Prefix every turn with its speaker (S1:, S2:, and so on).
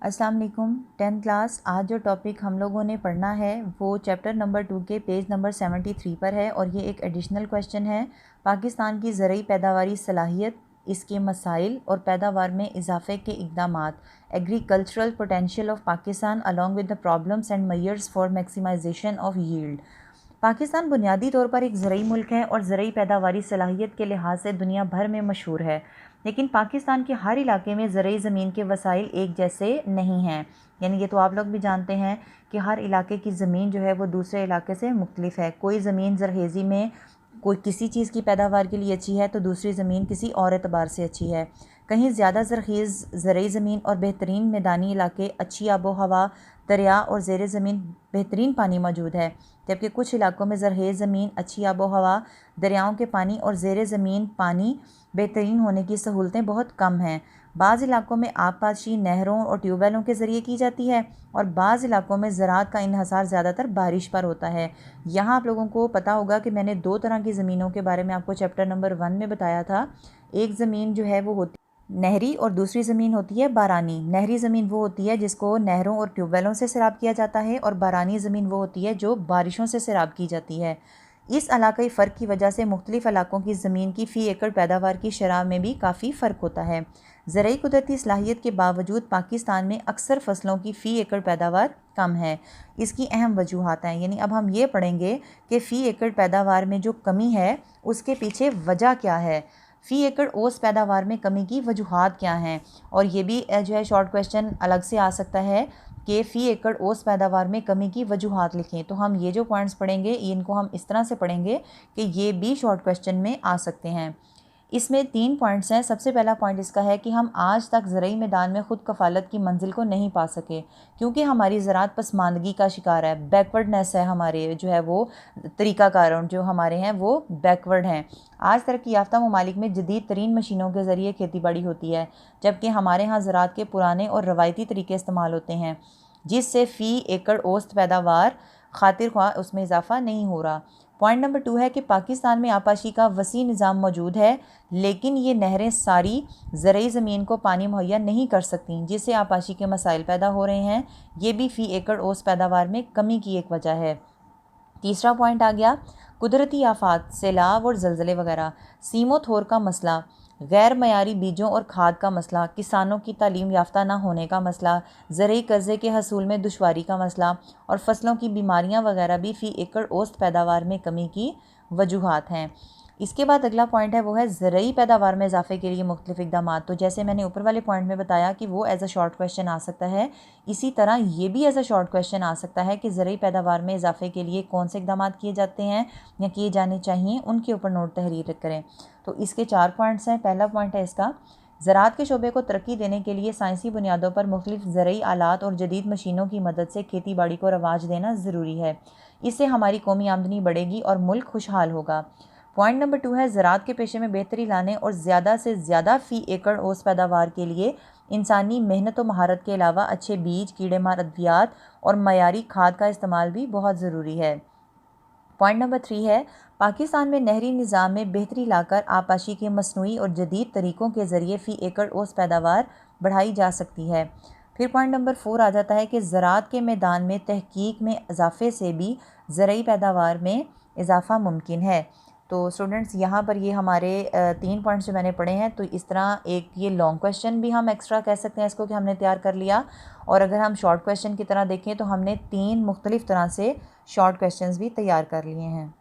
S1: अस्सलाम वालेकुम। 10th class, आज जो टॉपिक हम लोगों ने पढ़ना है वो चैप्टर नंबर 2 के पेज नंबर 73 पर है और ये एक एडिशनल क्वेश्चन है। पाकिस्तान की ज़रूरी पैदावारी सलाहियत, इसके मसाइल और पैदावार में इजाफे के इक़दामात, agricultural potential of Pakistan along with the problems and measures for maximization of yield. Pakistan बुनियादी तौर पर एक ज़रूरी मुल्क है और ज़रूरी पैदावारी सलाहियत के लिहाज से दुनिया भर में मशहूर है, लेकिन पाकिस्तान के हर इलाके में ज़रूरी ज़मीन के वसाइल एक जैसे नहीं हैं। यानी ये तो आप लोग भी जानते हैं कि हर इलाके की ज़मीन जो है वो दूसरे इलाके से मुख्तलिफ है। कोई ज़मीन ज़रखेज़ी में कोई किसी चीज़ की पैदावार के लिए अच्छी है तो दूसरी ज़मीन किसी और एतबार से अच्छी है। कहीं ज़्यादा ज़रखेज़ ज़रूरी ज़मीन और बेहतरीन मैदानी इलाके, अच्छी आबो हवा, दरिया और ज़ेर ज़मीन बेहतरीन पानी मौजूद है, जबकि कुछ इलाकों में ज़रखेज़ ज़मीन, अच्छी आबो हवा, दरियाओं के पानी और ज़ेर ज़मीन पानी बेहतरीन होने की सहूलतें बहुत कम हैं। बाज़ इलाकों में आबपाशी नहरों और ट्यूबवेलों के ज़रिए की जाती है और बाज़ इलाकों में ज़राअत का इन्हसार ज़्यादातर बारिश पर होता है। यहाँ आप लोगों को पता होगा कि मैंने दो तरह की ज़मीनों के बारे में आपको चैप्टर नंबर 1 में बताया था। एक ज़मीन जो है वो होती नहरी और दूसरी ज़मीन होती है बारानी। नहरी ज़मीन वो होती है जिसको नहरों और ट्यूबवेलों से सैराब किया जाता है और बारानी ज़मीन वो होती है जो बारिशों से सैराब की जाती है। इस इलाकाई फ़र्क की वजह से मुख्तलिफ़ इलाकों की ज़मीन की फ़ी एकड़ पैदावार की शरह में भी काफ़ी फ़र्क होता है। ज़रूरी कुदरती सलाहियत के बावजूद पाकिस्तान में अक्सर फ़सलों की फ़ी एकड़ पैदावार कम है। इसकी अहम वजूहात हैं, यानी अब हम ये पढ़ेंगे कि फ़ी एकड़ पैदावार में जो कमी है उसके पीछे वजह क्या है, फ़ी एकड़ औसत पैदावार में कमी की वजूहात क्या हैं। और ये भी जो है शॉर्ट क्वेश्चन अलग से आ सकता है कि फ़ी एकड़ औसत पैदावार में कमी की वजूहात लिखें। तो हम ये जो पॉइंट्स पढ़ेंगे इनको हम इस तरह से पढ़ेंगे कि ये भी शॉर्ट क्वेश्चन में आ सकते हैं। इसमें 3 पॉइंट्स हैं। सबसे पहला पॉइंट इसका है कि हम आज तक ज़रूरी मैदान में ख़ुद कफ़ालत की मंजिल को नहीं पा सके, क्योंकि हमारी ज़राअत पसमानदगी का शिकार है, बैकवर्डनेस है, हमारे जो है वो तरीक़ाकार जो हमारे हैं वो बैकवर्ड हैं। आज तरक्की याफ्ता ममालिक में जदीद तरीन मशीनों के ज़रिए खेती बाड़ी होती है, जबकि हमारे यहाँ ज़राअत के पुराने और रवायती तरीके इस्तेमाल होते हैं, जिससे फ़ी एकड़ औसत पैदावार खातिर ख्वाह उसमें इजाफा नहीं हो रहा। पॉइंट नंबर 2 है कि पाकिस्तान में आपाशी का वसी निज़ाम मौजूद है, लेकिन ये नहरें सारी ज़रूरी ज़मीन को पानी मुहैया नहीं कर सकती, जिससे आपाशी के मसाइल पैदा हो रहे हैं। ये भी फ़ी एकड़ औसत पैदावार में कमी की एक वजह है। तीसरा पॉइंट आ गया कुदरती आफात, सैलाब और ज़लज़ले वगैरह, सीमो थोर का मसला, गैर मयारी बीजों और खाद का मसला, किसानों की तालीम याफ्ता ना होने का मसला, ज़रूरी कर्ज़े के हसूल में दुश्वारी का मसला और फसलों की बीमारियां वगैरह भी फ़ी एकड़ औसत पैदावार में कमी की वजूहात हैं। इसके बाद अगला पॉइंट है वो है ज़रूरी पैदावार में इजाफे के लिए मुख्तलिफ इक़दामात। तो जैसे मैंने ऊपर वाले पॉइंट में बताया कि वो एज़ अ शॉर्ट क्वेश्चन आ सकता है, इसी तरह ये भी एज़ अ शॉर्ट क्वेश्चन आ सकता है कि ज़रूरी पैदावार में इजाफे के लिए कौन से इक़दामात किए जाते हैं या किए जाने चाहिए, उनके ऊपर नोट तहरीर करें। तो इसके 4 पॉइंट्स हैं। पहला पॉइंट है इसका, ज़राअत के शोबे को तरक्की देने के लिए साइंसी बुनियादों पर मुख्तलिफ ज़रूरी आलात और जदीद मशीनों की मदद से खेती बाड़ी को रवाज देना ज़रूरी है। इससे हमारी कौमी आमदनी बढ़ेगी और मुल्क खुशहाल होगा। पॉइंट नंबर 2 है ज़राअत के पेशे में बेहतरी लाने और ज़्यादा से ज़्यादा फ़ी एकड़ औसत पैदावार के लिए इंसानी मेहनत और महारत के अलावा अच्छे बीज, कीड़े मार अद्वियात और मयारी खाद का इस्तेमाल भी बहुत ज़रूरी है। पॉइंट नंबर 3 है पाकिस्तान में नहरी निज़ाम में बेहतरी लाकर आपाशी के मसनूई और जदीद तरीक़ों के ज़रिए फ़ी एकड़ औसत पैदावार बढ़ाई जा सकती है। फिर पॉइंट नंबर 4 आ जाता है कि ज़राअत के मैदान में तहकीक में इजाफे से भी ज़रूरी पैदावार में इजाफा मुमकिन है। तो स्टूडेंट्स, यहाँ पर ये हमारे 3 पॉइंट्स जो मैंने पढ़े हैं, तो इस तरह एक ये लॉन्ग क्वेश्चन भी हम एक्स्ट्रा कह सकते हैं इसको कि हमने तैयार कर लिया। और अगर हम शॉर्ट क्वेश्चन की तरह देखें तो हमने 3 मुख्तलिफ़ तरह से शॉर्ट क्वेश्चंस भी तैयार कर लिए हैं।